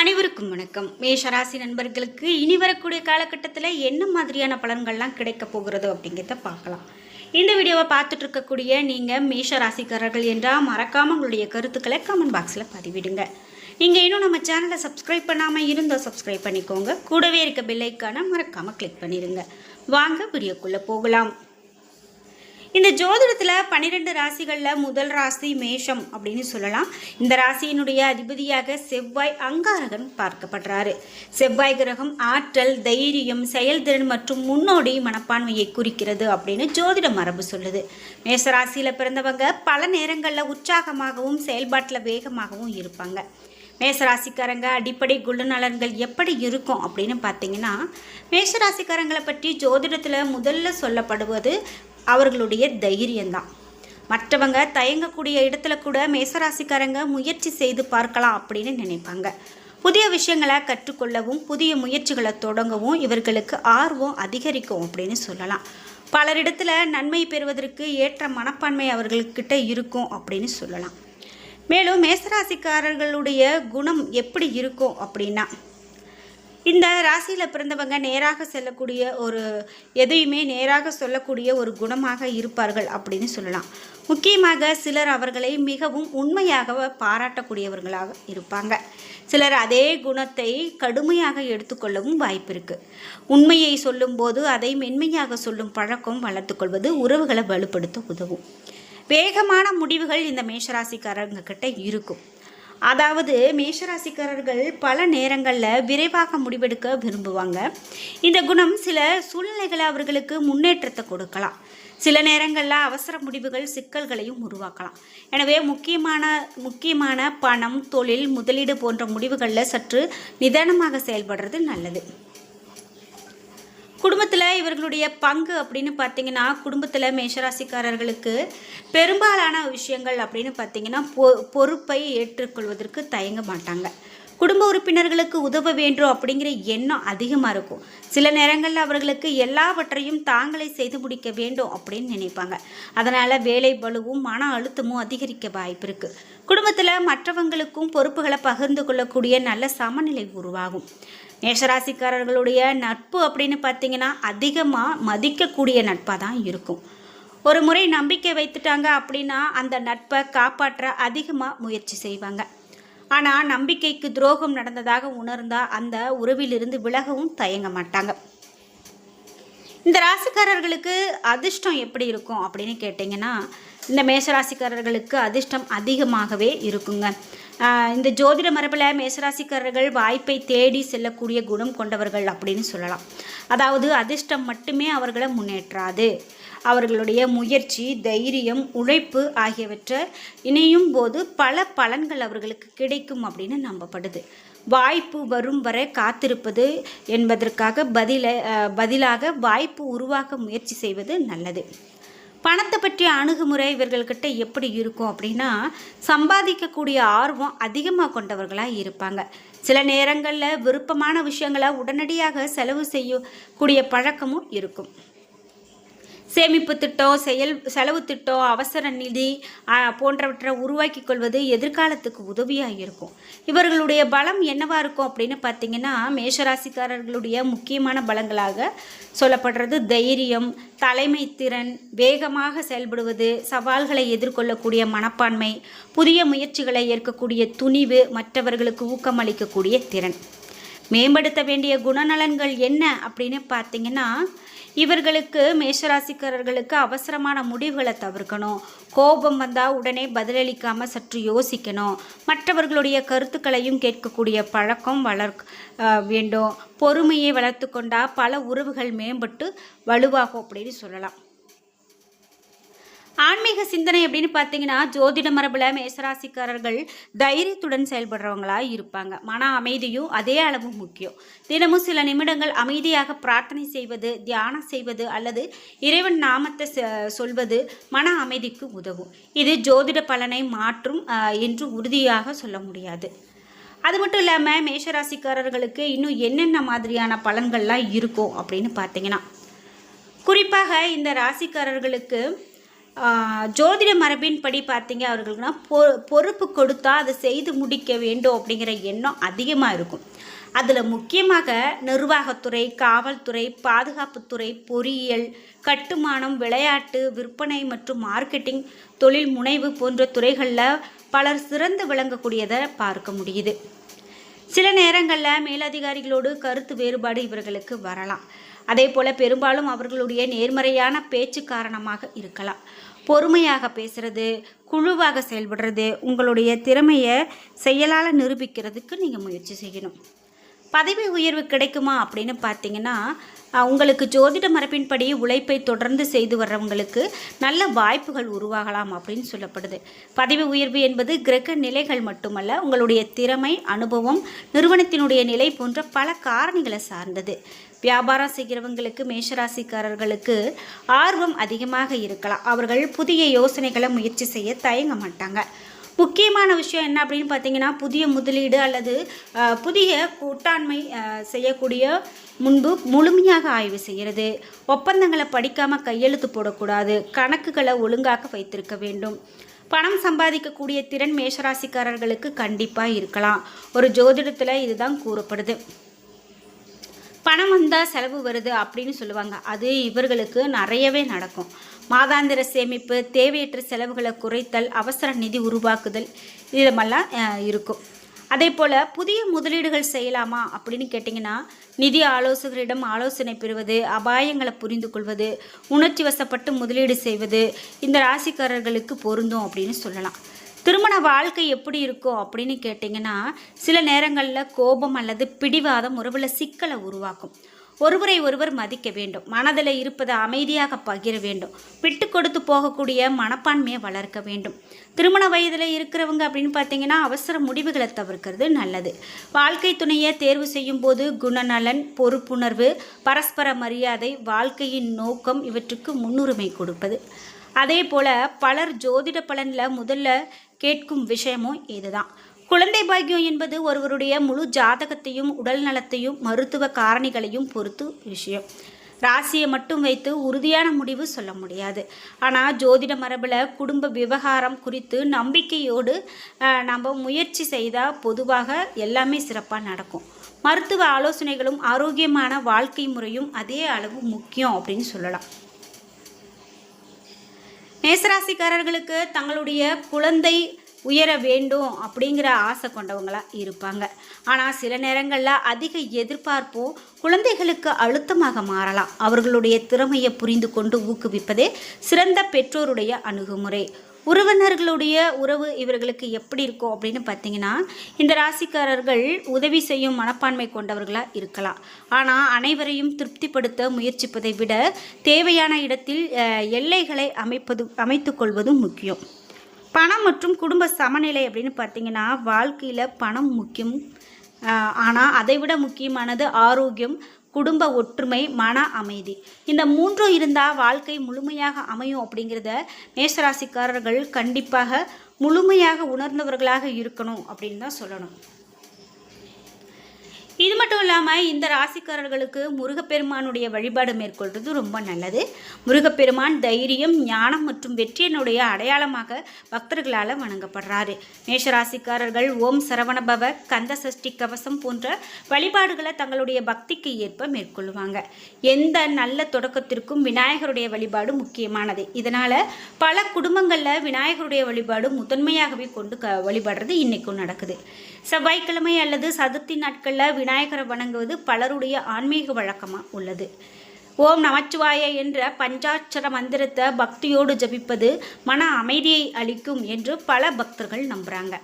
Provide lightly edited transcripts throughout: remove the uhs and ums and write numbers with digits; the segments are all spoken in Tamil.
அனைவருக்கும் வணக்கம். மேஷராசி நண்பர்களுக்கு இனி வரக்கூடிய காலகட்டத்தில் என்ன மாதிரியான பலன்கள்லாம் கிடைக்க போகிறது அப்படிங்கிறத பார்க்கலாம். இந்த வீடியோவை பார்த்துட்டு இருக்கக்கூடிய நீங்கள் மேஷராசிக்காரர்கள் என்றால் மறக்காமல் உங்களுடைய கருத்துக்களை கமெண்ட் பாக்ஸில் பதிவிடுங்க. நீங்கள் இன்னும் நம்ம சேனலை சப்ஸ்கிரைப் பண்ணாமல் இருந்தால் சப்ஸ்கிரைப் பண்ணிக்கோங்க. கூடவே இருக்க பெல் ஐக்கானை மறக்காமல் கிளிக் பண்ணிடுங்க. வாங்க வீடியோக்குள்ளே போகலாம். இந்த ஜோதிடத்தில் 12 ராசிகளில் முதல் ராசி மேஷம் அப்படின்னு சொல்லலாம். இந்த ராசியினுடைய அதிபதியாக செவ்வாய் அங்காரகன் பார்க்கப்படுறாரு. செவ்வாய் கிரகம் ஆற்றல், தைரியம், செயல்திறன் மற்றும் முன்னோடி மனப்பான்மையை குறிக்கிறது அப்படின்னு ஜோதிட மரபு சொல்லுது. மேஷராசியில் பிறந்தவங்க பல நேரங்களில் உற்சாகமாகவும் செயல்பாட்டில் வேகமாகவும் இருப்பாங்க. மேஷராசிக்காரங்க அடிப்படை குணநலன்கள் எப்படி இருக்கும் அப்படின்னு பார்த்தீங்கன்னா, மேஷராசிக்காரங்களை பற்றி ஜோதிடத்தில் முதல்ல சொல்லப்படுவது அவர்களுடைய தைரியம்தான். மற்றவங்க தயங்கக்கூடிய இடத்துல கூட மேஷராசிக்காரங்க முயற்சி செய்து பார்க்கலாம் அப்படின்னு நினைப்பாங்க. புதிய விஷயங்களை கற்றுக்கொள்ளவும் புதிய முயற்சிகளை தொடங்கவும் இவர்களுக்கு ஆர்வம் அதிகரிக்கும் அப்படின்னு சொல்லலாம். பலரிடத்துல நன்மை பெறுவதற்கு ஏற்ற மனப்பான்மை அவர்கள்கிட்ட இருக்கும் அப்படின்னு சொல்லலாம். மேலும் மேஷராசிக்காரர்களுடைய குணம் எப்படி இருக்கும் அப்படின்னா, இந்த ராசியில் பிறந்தவங்க நேராக செல்லக்கூடிய எதையுமே நேராக சொல்லக்கூடிய ஒரு குணமாக இருப்பார்கள் அப்படின்னு சொல்லலாம். முக்கியமாக சிலர் அவர்களை மிகவும் உண்மையாக பாராட்டக்கூடியவர்களாக இருப்பாங்க. சிலர் அதே குணத்தை கடுமையாக எடுத்துக்கொள்ளவும் வாய்ப்பு இருக்குது. உண்மையை சொல்லும்போது அதை மென்மையாக சொல்லும் பழக்கம் வளர்த்துக்கொள்வது உறவுகளை வலுப்படுத்த உதவும். வேகமான முடிவுகள் இந்த மேஷராசிக்காரங்க கிட்ட இருக்கும். அதாவது மேஷராசிக்காரர்கள் பல நேரங்களில் விரைவாக முடிவெடுக்க விரும்புவாங்க. இந்த குணம் சில சூழ்நிலைகளை அவர்களுக்கு முன்னேற்றத்தை கொடுக்கலாம். சில நேரங்களில் அவசர முடிவுகள் சிக்கல்களையும் உருவாக்கலாம். எனவே முக்கியமான பணம், தொழில், முதலீடு போன்ற முடிவுகளில் சற்று நிதானமாக செயல்படுறது நல்லது. குடும்பத்தில் இவர்களுடைய பங்கு அப்படின்னு பார்த்தீங்கன்னா, குடும்பத்தில் மேஷராசிக்காரர்களுக்கு பெரும்பாலான விஷயங்கள் அப்படின்னு பார்த்தீங்கன்னா பொறுப்பை ஏற்றுக்கொள்வதற்கு தயங்க மாட்டாங்க. குடும்ப உறுப்பினர்களுக்கு உதவ வேண்டும் அப்படிங்கிற எண்ணம் அதிகமாக இருக்கும். சில நேரங்களில் அவர்களுக்கு எல்லாவற்றையும் தாங்களே செய்து முடிக்க வேண்டும் அப்படின்னு நினைப்பாங்க. அதனால் வேலை பளுவும் மன அழுத்தமும் அதிகரிக்க வாய்ப்பு இருக்குது. குடும்பத்தில் மற்றவங்களுக்கும் பொறுப்புகளை பகிர்ந்து கொள்ளக்கூடிய நல்ல சமநிலை உருவாகும். மேஷராசிக்காரர்களுடைய நட்பு அப்படின்னு பார்த்தீங்கன்னா அதிகமாக மதிக்கக்கூடிய நட்பாக தான் இருக்கும். ஒரு முறை நம்பிக்கை வைத்துட்டாங்க அப்படின்னா அந்த நட்பை காப்பாற்ற அதிகமாக முயற்சி செய்வாங்க. ஆனால் நம்பிக்கைக்கு துரோகம் நடந்ததாக உணர்ந்தால் அந்த உறவிலிருந்து விலகவும் தயங்க மாட்டாங்க. இந்த ராசிக்காரர்களுக்கு அதிர்ஷ்டம் எப்படி இருக்கும் அப்படின்னு கேட்டிங்கன்னா, இந்த மேஷராசிக்காரர்களுக்கு அதிர்ஷ்டம் அதிகமாகவே இருக்குங்க. இந்த ஜோதிட மரபில் மேஷராசிக்காரர்கள் வாய்ப்பை தேடி செல்லக்கூடிய குணம் கொண்டவர்கள் அப்படின்னு சொல்லலாம். அதாவது அதிர்ஷ்டம் மட்டுமே அவர்களை முன்னேற்றாது. அவர்களுடைய முயற்சி, தைரியம், உழைப்பு ஆகியவற்றை இணையும் போது பல பலன்கள் அவர்களுக்கு கிடைக்கும் அப்படின்னு நம்பப்படுது. வாய்ப்பு வரும் வரை காத்திருப்பது என்பதற்காக பதிலாக வாய்ப்பு உருவாக்க முயற்சி செய்வது நல்லது. பணத்தை பற்றிய அணுகுமுறை இவர்கள்கிட்ட எப்படி இருக்கும் அப்படின்னா, சம்பாதிக்கக்கூடிய ஆர்வம் அதிகமாக கொண்டவர்களாக இருப்பாங்க. சில நேரங்களில் விருப்பமான விஷயங்களை உடனடியாக செலவு செய்யக்கூடிய பழக்கமும் இருக்கும். சேமிப்பு திட்டம், செலவு திட்டம், அவசர நிதி போன்றவற்றை உருவாக்கி கொள்வது எதிர்காலத்துக்கு உதவியாக இருக்கும். இவர்களுடைய பலம் என்னவாக இருக்கும் அப்படின்னு பார்த்தீங்கன்னா, மேஷராசிக்காரர்களுடைய முக்கியமான பலங்களாக சொல்லப்படுறது தைரியம், தலைமை திறன், வேகமாக செயல்படுவது, சவால்களை எதிர்கொள்ளக்கூடிய மனப்பான்மை, புதிய முயற்சிகளை ஏற்கக்கூடிய துணிவு, மற்றவர்களுக்கு ஊக்கமளிக்கக்கூடிய திறன். மேம்படுத்த வேண்டிய குணநலன்கள் என்ன அப்படின்னு பார்த்தீங்கன்னா, இவர்களுக்கு மேஷராசிக்காரர்களுக்கு அவசரமான முடிவுகளை தவிர்க்கணும். கோபம் வந்தால் உடனே பதிலளிக்காமல் சற்று யோசிக்கணும். மற்றவர்களுடைய கருத்துக்களையும் கேட்கக்கூடிய பழக்கம் வேண்டும். பொறுமையை வளர்த்து கொண்டால் பல உறவுகள் மேம்பட்டு வலுவாகும் அப்படின்னு சொல்லலாம். ஆன்மீக சிந்தனை அப்படின்னு பார்த்தீங்கன்னா, ஜோதிட மரபில் மேஷராசிக்காரர்கள் தைரியத்துடன் செயல்படுறவங்களாக இருப்பாங்க. மன அமைதியும் அதே அளவு முக்கியம். தினமும் சில நிமிடங்கள் அமைதியாக பிரார்த்தனை செய்வது, தியானம் செய்வது அல்லது இறைவன் நாமத்தை சொல்வது மன அமைதிக்கு உதவும். இது ஜோதிட பலனை மாற்றும் என்று உறுதியாக சொல்ல முடியாது. அது மட்டும் இல்லாமல் மேஷராசிக்காரர்களுக்கு இன்னும் என்னென்ன மாதிரியான பலன்கள்லாம் இருக்கும் அப்படின்னு பார்த்தீங்கன்னா, குறிப்பாக இந்த ராசிக்காரர்களுக்கு ஜோதிட மரபின்படி பார்த்தீங்க அவர்களுக்குனா பொறுப்பு கொடுத்தா அதை செய்து முடிக்க வேண்டும் அப்படிங்கிற எண்ணம் அதிகமாக இருக்கும். அதில் முக்கியமாக நிர்வாகத்துறை, காவல்துறை, பாதுகாப்புத்துறை, பொறியியல், கட்டுமானம், விளையாட்டு, விற்பனை மற்றும் மார்க்கெட்டிங், தொழில் முனைவு போன்ற துறைகளில் பலர் சிறந்து விளங்கக்கூடியதை பார்க்க முடியுது. சில நேரங்களில் மேலதிகாரிகளோடு கருத்து வேறுபாடு இவர்களுக்கு வரலாம். அதே போல் பெரும்பாலும் அவர்களுடைய நேர்மறையான பேச்சு காரணமாக இருக்கலாம். பொறுமையாக பேசுகிறது, குழுவாக செயல்படுறது, உங்களுடைய திறமையை செயலால் நிரூபிக்கிறதுக்கு நீங்கள் முயற்சி செய்யணும். பதவி உயர்வு கிடைக்குமா அப்படின்னு பார்த்தீங்கன்னா, உங்களுக்கு ஜோதிட மரபின்படி உழைப்பை தொடர்ந்து செய்து வர்றவங்களுக்கு நல்ல வாய்ப்புகள் உருவாகலாம் அப்படின்னு சொல்லப்படுது. பதவி உயர்வு என்பது கிரக நிலைகள் மட்டுமல்ல, உங்களுடைய திறமை, அனுபவம், நிறுவனத்தினுடைய நிலை போன்ற பல காரணிகளை சார்ந்தது. வியாபாரம் செய்கிறவங்களுக்கு, மேஷராசிக்காரர்களுக்கு ஆர்வம் அதிகமாக இருக்கலாம். அவர்கள் புதிய யோசனைகளை முயற்சி செய்ய தயங்க மாட்டாங்க. முக்கியமான விஷயம் என்ன அப்படின்னு பார்த்தீங்கன்னா, புதிய முதலீடு அல்லது புதிய கூட்டாண்மை செய்யக்கூடிய முன்பு முழுமையாக ஆய்வு செய்கிறது. ஒப்பந்தங்களை படிக்காமல் கையெழுத்து போடக்கூடாது. கணக்குகளை ஒழுங்காக வைத்திருக்க வேண்டும். பணம் சம்பாதிக்கக்கூடிய திறன் மேஷராசிக்காரர்களுக்கு கண்டிப்பாக இருக்கலாம். ஒரு ஜோதிடத்தில் இதுதான் கூறப்படுது. பணம் வந்தால் செலவு வருது அப்படின்னு சொல்லுவாங்க. அது இவர்களுக்கு நிறையவே நடக்கும். மாதாந்திர சேமிப்பு, தேவையற்ற செலவுகளை குறைத்தல், அவசர நிதி உருவாக்குதல், இதெல்லாம் இருக்கும். அதே போல் புதிய முதலீடுகள் செய்யலாமா அப்படின்னு கேட்டிங்கன்னா, நிதி ஆலோசகரிடம் ஆலோசனை பெறுவது, அபாயங்களை புரிந்து கொள்வது, உணர்ச்சி வசப்பட்டு முதலீடு செய்வது இந்த ராசிக்காரர்களுக்கு பொருந்தும் அப்படின்னு சொல்லலாம். திருமண வாழ்க்கை எப்படி இருக்கும் அப்படின்னு கேட்டிங்கன்னா, சில நேரங்களில் கோபம் அல்லது பிடிவாதம் உறவில் சிக்கலை உருவாக்கும். ஒருவரை ஒருவர் மதிக்க வேண்டும். மனதில் இருப்பதை அமைதியாக பகிர வேண்டும். விட்டு கொடுத்து போகக்கூடிய மனப்பான்மையை வளர்க்க வேண்டும். திருமண வயதில் இருக்கிறவங்க அப்படின்னு பார்த்தீங்கன்னா, அவசர முடிவுகளை தவிர்க்கிறது நல்லது. வாழ்க்கை துணையை தேர்வு செய்யும் போது குணநலன், பொறுப்புணர்வு, பரஸ்பர மரியாதை, வாழ்க்கையின் நோக்கம் இவற்றுக்கு முன்னுரிமை கொடுப்பது. அதே போல் பலர் ஜோதிட பலனில் முதல்ல கேட்கும் விஷயமும் இதுதான். குழந்தை பாக்கியம் என்பது ஒருவருடைய முழு ஜாதகத்தையும், உடல் நலத்தையும், மருத்துவ காரணிகளையும் பொறுத்து விஷயம். ராசியை மட்டும் வைத்து உறுதியான முடிவு சொல்ல முடியாது. ஆனால் ஜோதிட மரபில் குடும்ப விவகாரம் குறித்து நம்பிக்கையோடு நம்ம முயற்சி செய்தால் பொதுவாக எல்லாமே சிறப்பாக நடக்கும். மருத்துவ ஆலோசனைகளும் ஆரோக்கியமான வாழ்க்கை முறையும் அதே அளவு முக்கியம் அப்படின்னு சொல்லலாம். மேசராசிக்காரர்களுக்கு தங்களுடைய குழந்தை உயர வேண்டும் அப்படிங்கிற ஆசை கொண்டவங்களாக இருப்பாங்க. ஆனால் சில நேரங்களில் அதிக எதிர்பார்ப்பும் குழந்தைகளுக்கு அழுத்தமாக மாறலாம். அவர்களுடைய திறமையை புரிந்து கொண்டு ஊக்குவிப்பதே சிறந்த பெற்றோருடைய அணுகுமுறை. உறவினர்களுடைய உறவு இவர்களுக்கு எப்படி இருக்கும் அப்படின்னு பார்த்தீங்கன்னா, இந்த ராசிக்காரர்கள் உதவி செய்யும் மனப்பான்மை கொண்டவர்களாக இருக்கலாம். ஆனால் அனைவரையும் திருப்திப்படுத்த முயற்சிப்பதை விட தேவையான இடத்தில் எல்லைகளை அமைத்து கொள்வதும் முக்கியம். பணம் மற்றும் குடும்ப சமநிலை அப்படின்னு பார்த்தீங்கன்னா, வாழ்க்கையில் பணம் முக்கியம். ஆனால் அதை விட முக்கியமானது ஆரோக்கியம், குடும்ப ஒற்றுமை, மன அமைதி. இந்த மூன்றும் இருந்தால் வாழ்க்கை முழுமையாக அமையும் அப்படிங்கிறத மேஷராசிக்காரர்கள் கண்டிப்பாக முழுமையாக உணர்ந்தவர்களாக இருக்கணும் அப்படின்னு தான் சொல்லணும். இது மட்டும் இல்லாமல் இந்த ராசிக்காரர்களுக்கு முருகப்பெருமானுடைய வழிபாடு மேற்கொள்வது ரொம்ப நல்லது. முருகப்பெருமான் தைரியம், ஞானம் மற்றும் வெற்றியினுடைய அடையாளமாக பக்தர்களால் வணங்கப்படுறாரு. மேஷராசிக்காரர்கள் ஓம் சரவணபவ, கந்த சஷ்டி கவசம் போன்ற வழிபாடுகளை தங்களுடைய பக்திக்கு ஏற்ப மேற்கொள்ளுவாங்க. எந்த நல்ல தொடக்கத்திற்கும் விநாயகருடைய வழிபாடு முக்கியமானது. இதனால் பல குடும்பங்களில் விநாயகருடைய வழிபாடு முதன்மையாகவே கொண்டு வழிபடுறது இன்றைக்கும் நடக்குது. செவ்வாய்க்கிழமை அல்லது சதுர்த்தி நாட்களில் விநாயகரை வணங்குவது பலருடைய ஆன்மீக வழக்கமாக உள்ளது. ஓம் நமச்சிவாய என்ற பஞ்சாட்சர மந்திரத்தை பக்தியோடு ஜபிப்பது மன அமைதியை அளிக்கும் என்று பல பக்தர்கள் நம்புகிறாங்க.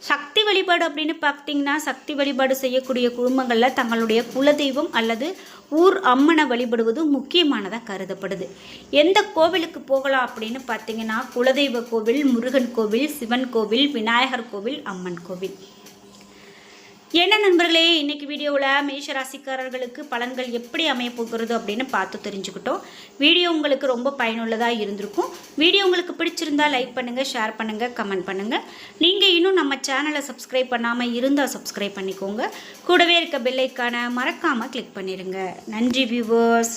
சக்தி வழிபாடு அப்படின்னு பார்த்தீங்கன்னா, சக்தி வழிபாடு செய்யக்கூடிய குடும்பங்களில் தங்களுடைய குலதெய்வம் அல்லது ஊர் அம்மனை வழிபடுவது முக்கியமானதாக கருதப்படுது. எந்த கோவிலுக்கு போகலாம் அப்படின்னு பார்த்தீங்கன்னா, குலதெய்வ கோவில், முருகன் கோவில், சிவன் கோவில், விநாயகர் கோவில், அம்மன் கோவில். என்ன நண்பர்களே, இன்றைக்கி வீடியோவில் மேஷராசிக்காரர்களுக்கு பலன்கள் எப்படி அமைய போகிறது அப்படின்னு பார்த்து தெரிஞ்சுக்கிட்டோம். வீடியோ உங்களுக்கு ரொம்ப பயனுள்ளதாக இருந்திருக்கும். வீடியோ உங்களுக்கு பிடிச்சிருந்தால் லைக் பண்ணுங்கள், ஷேர் பண்ணுங்கள், கமெண்ட் பண்ணுங்கள். நீங்கள் இன்னும் நம்ம சேனலை சப்ஸ்கிரைப் பண்ணாமல் இருந்தால் சப்ஸ்கிரைப் பண்ணிக்கோங்க. கூடவே இருக்க பெல் ஐக்கானை மறக்காமல் கிளிக் பண்ணிடுங்க. நன்றி வியூவர்ஸ்.